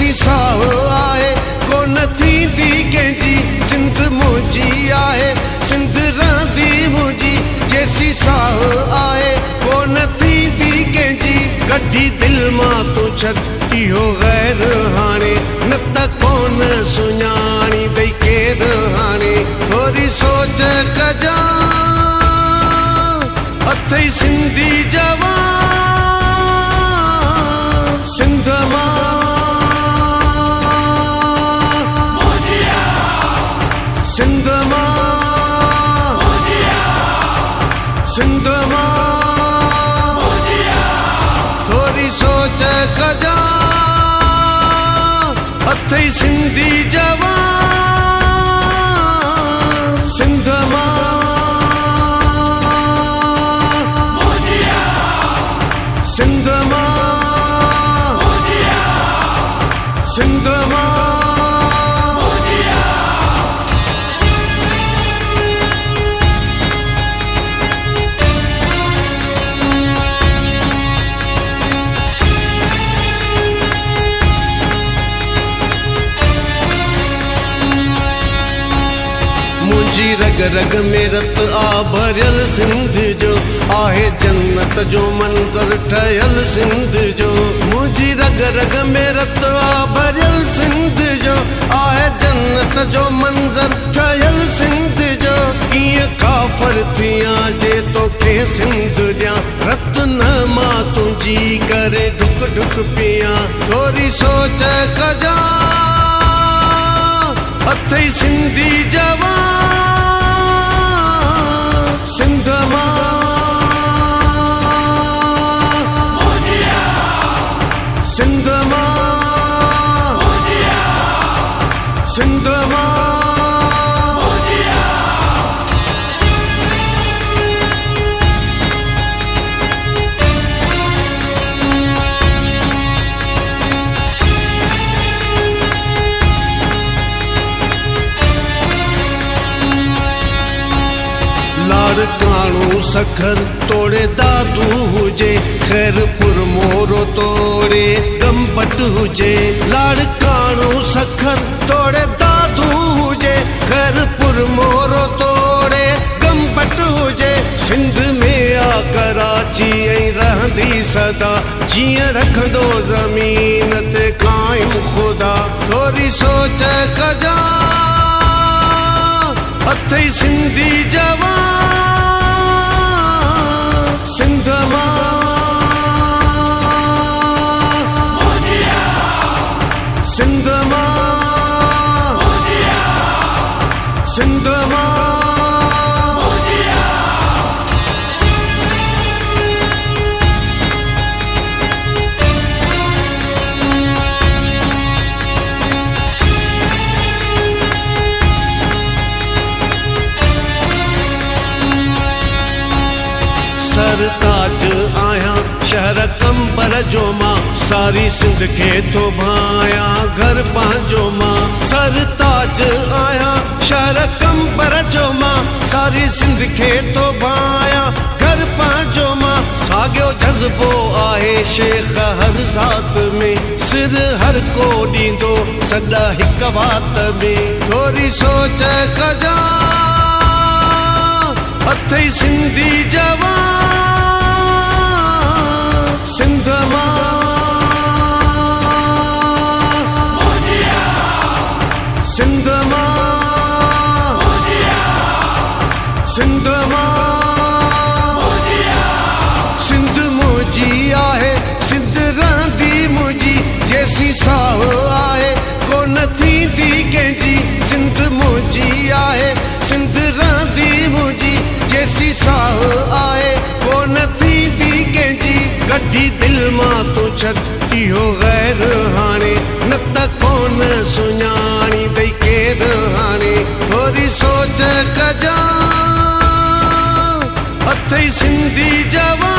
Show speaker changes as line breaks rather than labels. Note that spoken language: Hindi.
जैसी साह आहे कोन थींदी कंहिंजी सिंध मुंहिंजी आहे सिंध रहंदी मुंहिंजी जैसी साह आहे कोन थींदी कंहिंजी कढी दिलि मां तूं छॾ इहो गैर हाणे न त कोन सुञाणी दई केरु हाणे थोरी सोच कजां अथई सिंधी जवान सिंध मां सिंध मां सिंध मां थोरी सोच कजां अथई सिंधी जवान सिंध मां सिंध मां सिंध मां मुंहिंजी रग रग में रत आ भरियल सिंध जो आहे जन्नत जो मंज़र ठहियल सिंध जो मुंहिंजी रग रग में रत आ भरियल सिंध जो आहे जन्नत जो मंज़र ठहियल सिंध जो कीअं काफ़र थियां जे तोखे सिंध ॾियां रत न मां तुंहिंजी करे ढुक ढुक पियां थोरी सोच कजां अथई सिंधी जवान सिंध मां सिंध मां सिंध मां लाड़ काणू सखर तोड़े दादू हुजे खैरपुर मोरो तोड़े गंपट हुजे लाड़ काणू सखर तोड़े दादू हुजे खैरपुर मोरो तोड़े गंपट हुजे सिंध में आ कराची ऐं रहंदी सदा जीअं रखंदो ज़मीन ते क़ाइम ख़ुदा थोरी सोच कजां अथई सिंधी जवान सिंध मां सिंध मां सिंध मां सरताज आहियां शहर कंबर जो मां सारी सिंध खे थो भायां घर पंहिंजो मां सरताज आहियां शहर कंबर जो मां सारी सिंध खे थो भायां घर पंहिंजो मां साॻियो जज़्बो आहे शेख हर ज़ात में सिर हर को ॾींदो सॾा हिक वात में थोरी सोच कजां अथई सिंधी जवान सिंध मां सिंध मां सिंध मां सिंध मुंहिंजी आहे सिंध रहंदी मुंहिंजी जैसी साह आहे कोन थींदी कंहिंजी सिंध मुंहिंजी आहे सिंध रहंदी मुंहिंजी जैसी साह आहे कोन थींदी कंहिंजी कढी दिलि मां तूं छॾ इहो गैर हाणे न त कोन सुञाणी दई केरु हाणे थोरी सोच कजां अथई सिंधी जवान